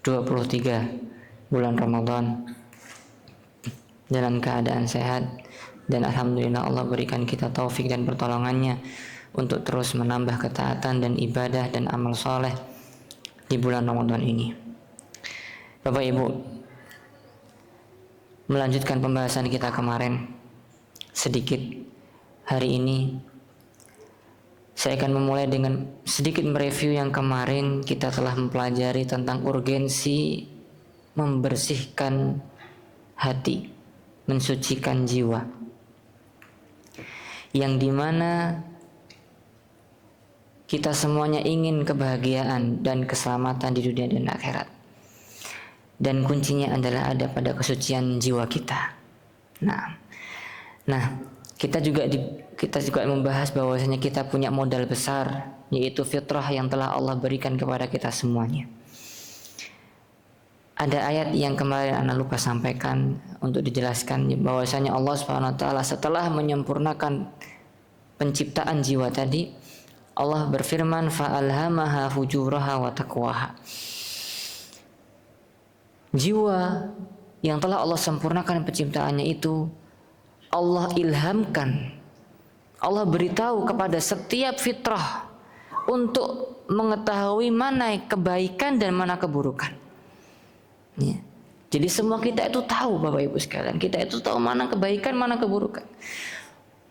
23 bulan Ramadan dalam keadaan sehat, dan alhamdulillah Allah berikan kita taufik dan pertolongannya untuk terus menambah ketaatan dan ibadah dan amal soleh di bulan Ramadan ini. Bapak Ibu, melanjutkan pembahasan kita kemarin sedikit, hari ini saya akan memulai dengan sedikit mereview yang kemarin kita telah mempelajari tentang urgensi membersihkan hati, mensucikan jiwa, yang dimana kita semuanya ingin kebahagiaan dan keselamatan di dunia dan akhirat, dan kuncinya adalah ada pada kesucian jiwa kita. Nah, kita juga membahas bahwasanya kita punya modal besar, yaitu fitrah yang telah Allah berikan kepada kita semuanya. Ada ayat yang kemarin Ana lupa sampaikan untuk dijelaskan, bahwasanya Allah Subhanahu wa taala setelah menyempurnakan penciptaan jiwa tadi, Allah berfirman, fa'alhamaha fujuraha wa taqwaha. Jiwa yang telah Allah sempurnakan penciptaannya itu, Allah ilhamkan, Allah beritahu kepada setiap fitrah untuk mengetahui mana kebaikan dan mana keburukan. Ya. Jadi semua kita itu tahu, Bapak Ibu sekalian, kita itu tahu mana kebaikan, mana keburukan.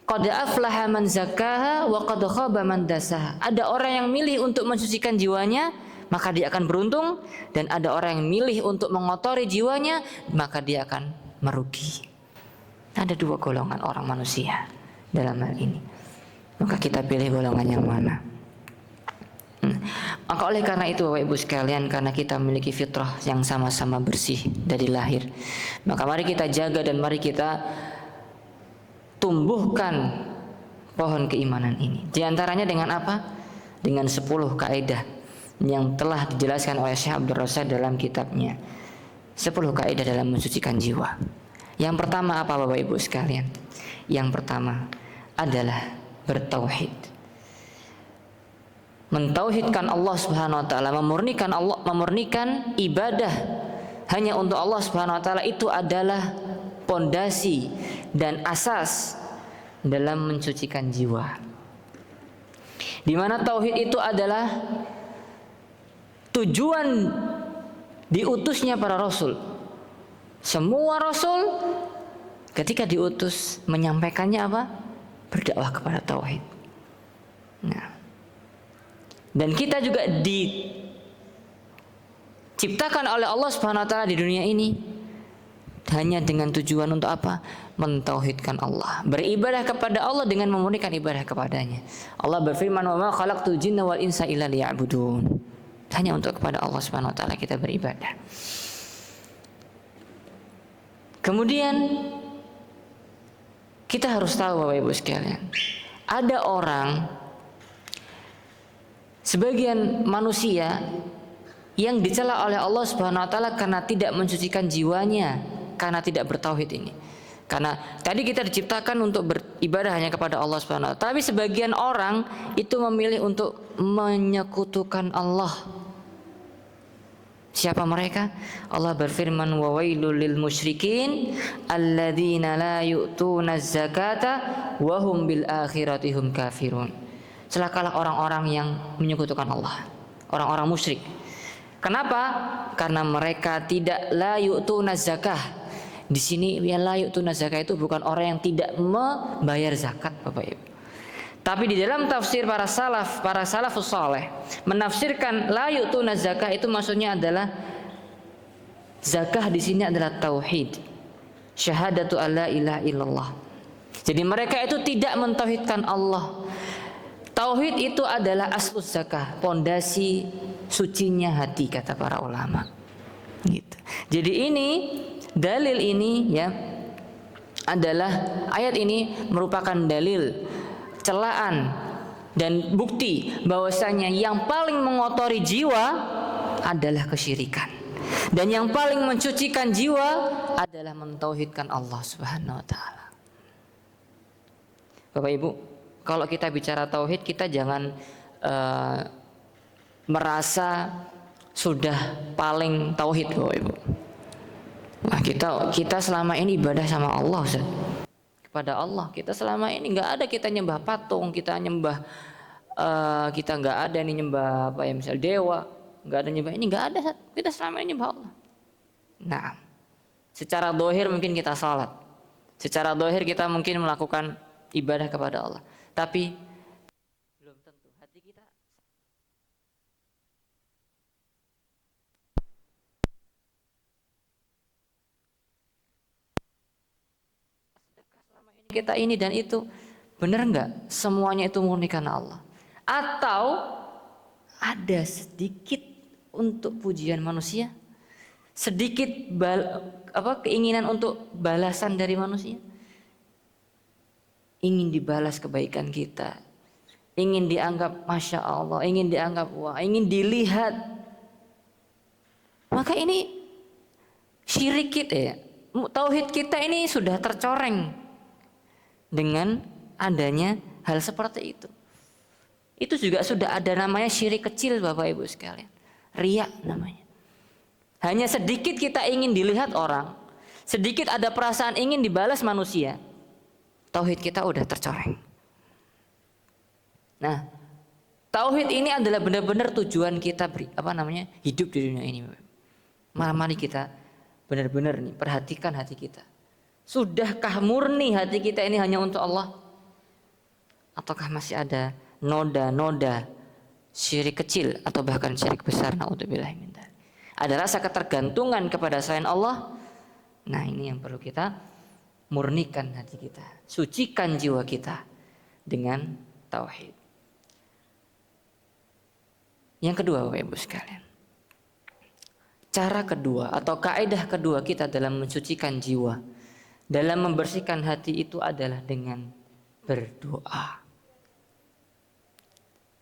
Qad aflaha man zakkaha wa qad khaba man dasaha. Ada orang yang milih untuk mensucikan jiwanya, maka dia akan beruntung, dan ada orang yang milih untuk mengotori jiwanya, maka dia akan merugi. Ada dua golongan orang manusia dalam hal ini. Maka kita pilih golongan yang mana? Maka oleh karena itu Bapak Ibu sekalian, karena kita memiliki fitrah yang sama-sama bersih dari lahir, maka mari kita jaga dan mari kita tumbuhkan pohon keimanan ini. Di antaranya dengan apa? Dengan 10 kaidah yang telah dijelaskan oleh Syekh Abdul Razak dalam kitabnya 10 kaidah dalam mensucikan jiwa. Yang pertama apa Bapak Ibu sekalian? Yang pertama adalah bertauhid. Mentauhidkan Allah Subhanahu wa taala, memurnikan ibadah hanya untuk Allah Subhanahu wa taala, itu adalah pondasi dan asas dalam mensucikan jiwa. Di mana tauhid itu adalah tujuan diutusnya para rasul. Semua rasul ketika diutus menyampaikannya apa? Berdakwah kepada tauhid. Nah, dan kita juga diciptakan oleh Allah Subhanahu wa taala di dunia ini hanya dengan tujuan untuk apa? Mentauhidkan Allah, beribadah kepada Allah dengan memurnikan ibadah kepadanya. Allah berfirman, "Wa ma khalaqtul jinna wal insa illa liya'budun." Hanya untuk kepada Allah Subhanahu wa taala kita beribadah. Kemudian kita harus tahu Bapak Ibu sekalian, ada orang, sebagian manusia yang dicela oleh Allah Subhanahu wa taala karena tidak mensucikan jiwanya, karena tidak bertauhid ini. Karena tadi kita diciptakan untuk beribadah hanya kepada Allah Subhanahu wa taala, tapi sebagian orang itu memilih untuk menyekutukan Allah. Siapa mereka? Allah berfirman, wa wailul lil musyrikin alladzina la yu'tuna zakata wa hum bil akhirati hum kafirun. Celakalah orang-orang yang menyekutukan Allah, orang-orang musyrik. Kenapa? Karena mereka tidak la yu'tuna zakah. Di sini ya la yu'tuna zakah itu bukan orang yang tidak membayar zakat, Bapak Ibu. Tapi di dalam tafsir para salafus saleh menafsirkan la yu'tuna zakah itu maksudnya adalah zakah di sini adalah tauhid. Syahadatu alla ilaha illallah. Jadi mereka itu tidak mentauhidkan Allah. Tauhid itu adalah aslus zakah, pondasi sucinya hati kata para ulama. Gitu. Jadi ini dalil ini ya adalah ayat ini merupakan dalil celaan dan bukti bahwasanya yang paling mengotori jiwa adalah kesyirikan, dan yang paling mencucikan jiwa adalah mentauhidkan Allah Subhanahu wa taala. Bapak Ibu, kalau kita bicara tauhid, kita jangan merasa sudah paling tauhid Bapak Ibu. Nah, kita selama ini ibadah sama Allah, Ustaz. Kepada Allah. Kita selama ini nggak ada kita nyembah patung, kita nyembah kita nggak ada nih nyembah apa ya, misal dewa, nggak ada nyembah ini, nggak ada, Ustaz. Kita selama ini nyembah Allah. Nah, secara dohir mungkin kita salat, secara dohir kita mungkin melakukan ibadah kepada Allah, tapi belum tentu hati kita selama ini kita ini dan itu, benar nggak semuanya itu murni karena Allah, atau ada sedikit untuk pujian manusia, sedikit keinginan untuk balasan dari manusia, ingin dibalas kebaikan kita, ingin dianggap masya Allah, ingin dianggap wah, ingin dilihat, maka ini syirik kita ya. Tauhid kita ini sudah tercoreng dengan adanya hal seperti itu. Itu juga sudah ada namanya syirik kecil Bapak Ibu sekalian, riya namanya. Hanya sedikit kita ingin dilihat orang, sedikit ada perasaan ingin dibalas manusia, tauhid kita udah tercoreng. Nah, tauhid ini adalah benar-benar tujuan kita hidup di dunia ini. Mari kita benar-benar nih perhatikan hati kita. Sudahkah murni hati kita ini hanya untuk Allah? Ataukah masih ada noda-noda syirik kecil atau bahkan syirik besar? Naudzubillah min dzalik. Ada rasa ketergantungan kepada selain Allah. Nah, ini yang perlu kita murnikan hati kita, sucikan jiwa kita dengan tauhid. Yang kedua Bapak Ibu sekalian, cara kedua atau kaidah kedua kita dalam mensucikan jiwa, dalam membersihkan hati itu adalah dengan berdoa.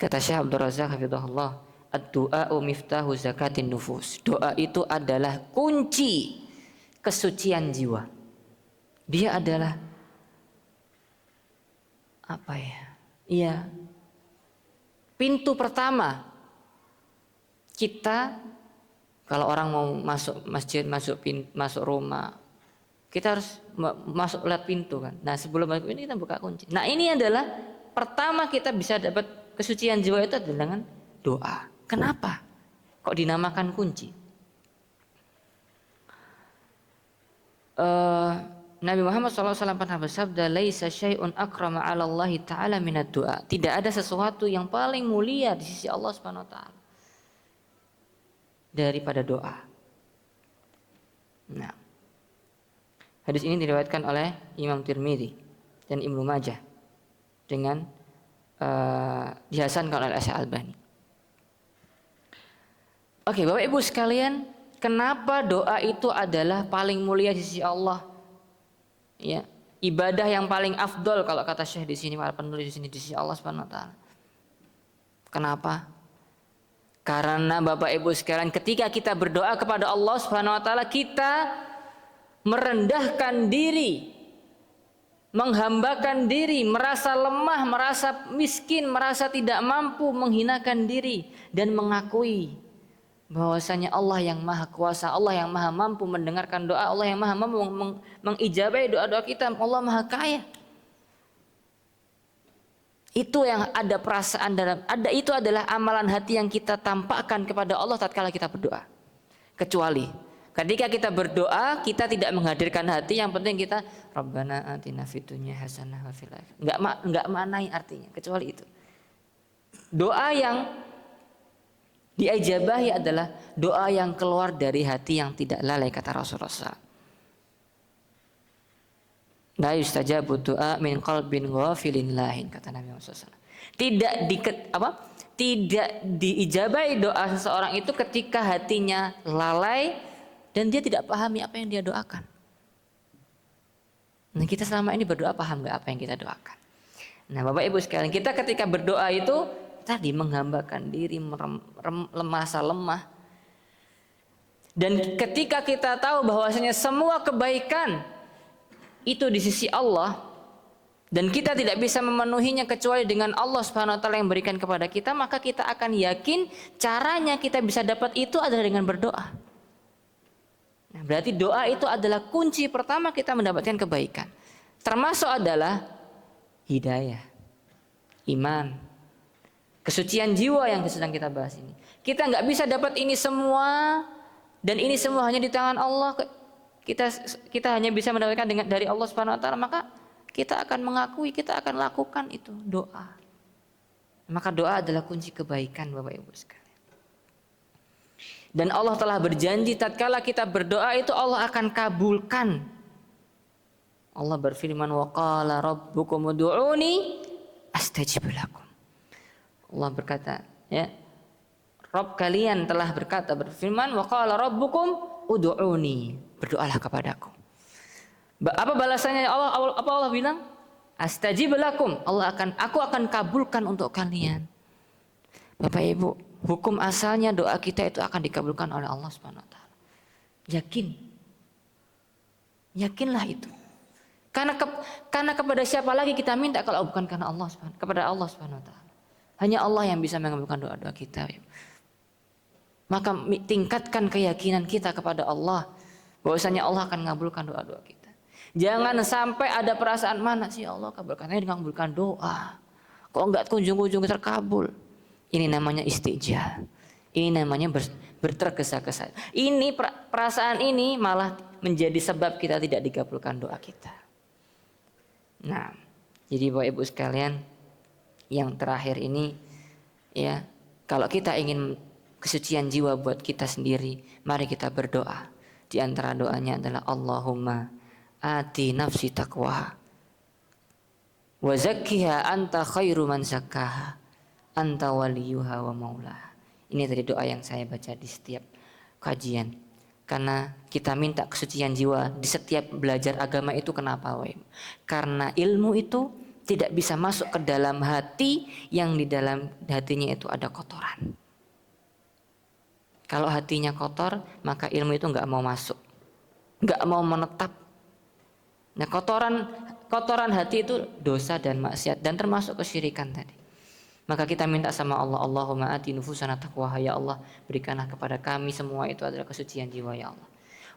Kata Syekh Abdul Razak hafizahullah, ad-du'a'u miftahu zakatin nufus. Doa itu adalah kunci kesucian jiwa. Dia adalah apa ya? Iya, pintu pertama kita. Kalau orang mau masuk masjid, masuk rumah, kita harus masuk lewat pintu kan. Nah, sebelum masuk ini kita buka kunci. Nah, ini adalah pertama kita bisa dapat kesucian jiwa itu adalah dengan doa. Kenapa? Kok dinamakan kunci? Nabi Muhammad SAW pernah bersabda, "Laisa syai'un akrama 'ala Allah Ta'ala minad du'a." Tidak ada sesuatu yang paling mulia di sisi Allah Subhanahu wa taala daripada doa. Nah, hadis ini diriwayatkan oleh Imam Tirmidzi dan Ibnu Majah dengan dihasankan oleh Syekh Albani. Oke, Bapak Ibu sekalian, kenapa doa itu adalah paling mulia di sisi Allah? Ya, ibadah yang paling afdol kalau kata Syekh di sini, para penulis di sini, di sisi Allah Subhanahu wa taala. Kenapa? Karena Bapak Ibu sekalian, ketika kita berdoa kepada Allah Subhanahu wa taala, kita merendahkan diri, menghambakan diri, merasa lemah, merasa miskin, merasa tidak mampu, menghinakan diri dan mengakui bahwasanya Allah yang maha kuasa, Allah yang maha mampu mendengarkan doa, Allah yang maha mampu mengijabahi doa-doa kita, Allah maha kaya. Itu yang ada perasaan itu adalah amalan hati yang kita tampakkan kepada Allah tatkala kita berdoa. Kecuali ketika kita berdoa, kita tidak menghadirkan hati, yang penting kita Rabbana atina fid dunya hasanah wa fil akhirah. Enggak maknai artinya, kecuali itu. Doa yang diijabahi adalah doa yang keluar dari hati yang tidak lalai, kata Rasulullah. La yustajabu du'a min qalbin ghafilin lahin, kata Nabi Muhammad SAW. Tidak diijabahi doa seseorang itu ketika hatinya lalai dan dia tidak pahami apa yang dia doakan. Nah, kita selama ini berdoa paham nggak apa yang kita doakan? Nah, Bapak Ibu sekalian, kita ketika berdoa itu tadi menghambakan diri, merasa lemah. Dan ketika kita tahu bahwasanya semua kebaikan itu di sisi Allah, dan kita tidak bisa memenuhinya kecuali dengan Allah Subhanahu wa taala yang berikan kepada kita, maka kita akan yakin caranya kita bisa dapat itu adalah dengan berdoa. Nah, berarti doa itu adalah kunci pertama kita mendapatkan kebaikan. Termasuk adalah hidayah, iman, kesucian jiwa yang sedang kita bahas ini. Kita nggak bisa dapat ini semua, dan ini semua hanya di tangan Allah. Kita hanya bisa mendapatkan dari Allah Subhanahu wa taala, maka kita akan mengakui, kita akan lakukan itu doa. Maka doa adalah kunci kebaikan, Bapak Ibu sekalian. Dan Allah telah berjanji tatkala kita berdoa itu Allah akan kabulkan. Allah berfirman, wa qala rabbukum ud'uni astajib lakum. Allah berkata, ya, Rabb kalian telah berfirman, wa qala rabbukum ud'uni, berdoalah kepadaku. Apa balasannya Allah? Apa Allah bilang? Astajib lakum. Aku akan kabulkan untuk kalian. Bapak Ibu, hukum asalnya doa kita itu akan dikabulkan oleh Allah Subhanahu wa taala. Yakin. Yakinlah itu. Karena kepada siapa lagi kita minta kalau bukan kepada Allah Subhanahu wa taala. Hanya Allah yang bisa mengabulkan doa-doa kita. Maka tingkatkan keyakinan kita kepada Allah bahwasanya Allah akan mengabulkan doa-doa kita. Jangan sampai ada perasaan, mana sih Allah kabulkannya dengan mengabulkan doa, kok enggak kunjung-kunjung terkabul. Ini namanya istijah. Ini namanya bertergesa-gesa. Ini perasaan ini malah menjadi sebab kita tidak dikabulkan doa kita. Nah, jadi Bapak Ibu sekalian, yang terakhir ini, ya, kalau kita ingin kesucian jiwa buat kita sendiri, mari kita berdoa. Di antara doanya adalah Allahumma ati nafsi taqwa wa zakkiha anta khairu man zakkaha anta waliyuha wa maulaha. Ini tadi doa yang saya baca di setiap kajian. Karena kita minta kesucian jiwa di setiap belajar agama itu. Kenapa? Karena ilmu itu tidak bisa masuk ke dalam hati yang di dalam hatinya itu ada kotoran. Kalau hatinya kotor, maka ilmu itu nggak mau masuk, nggak mau menetap. Nah, kotoran hati itu dosa dan maksiat dan termasuk kesyirikan tadi. Maka kita minta sama Allah, Allahumma ati nufusana taqwaha, ya Allah, berikanlah kepada kami semua itu adalah kesucian jiwa, ya Allah.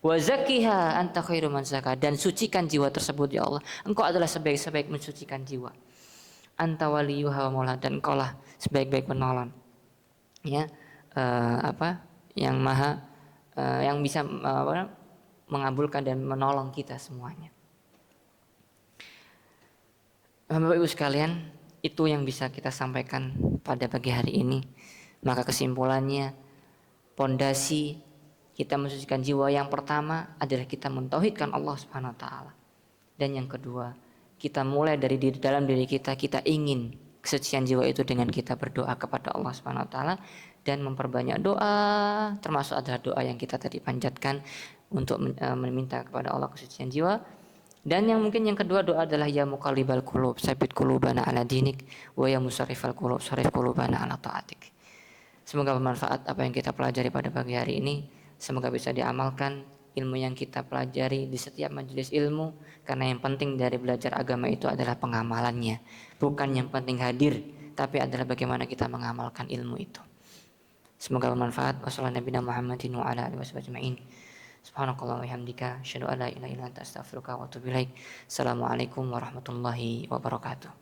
Wa zakkiha anta khairu man zakka, dan sucikan jiwa tersebut, ya Allah. Engkau adalah sebaik-sebaik mensucikan jiwa. Anta waliyuha wa maula, dan engkau lah sebaik-baik penolong. Ya, yang maha yang bisa mengabulkan dan menolong kita semuanya. Bapak Ibu sekalian, itu yang bisa kita sampaikan pada pagi hari ini. Maka kesimpulannya, pondasi kita mensucikan jiwa yang pertama adalah kita mentauhidkan Allah Subhanahu wa taala. Dan yang kedua, kita mulai dari dalam diri kita ingin kesucian jiwa itu dengan kita berdoa kepada Allah Subhanahu wa taala dan memperbanyak doa, termasuk adalah doa yang kita tadi panjatkan untuk meminta kepada Allah kesucian jiwa. Dan yang mungkin yang kedua doa adalah ya muqallibal qulub tsabbit qulubana ala dinik wa ya musarrifal qulub sarrif qulubana ala taatik. Semoga bermanfaat apa yang kita pelajari pada pagi hari ini. Semoga bisa diamalkan ilmu yang kita pelajari di setiap majelis ilmu, karena yang penting dari belajar agama itu adalah pengamalannya. Bukan yang penting hadir, tapi adalah bagaimana kita mengamalkan ilmu itu. Semoga bermanfaat. Wassalamualaikum warahmatullahi wabarakatuh. Subhanakallah wa bihamdika asyhadu an la ilaha illa anta astaghfiruka wa atubu ilaik. Assalamualaikum warahmatullahi wabarakatuh.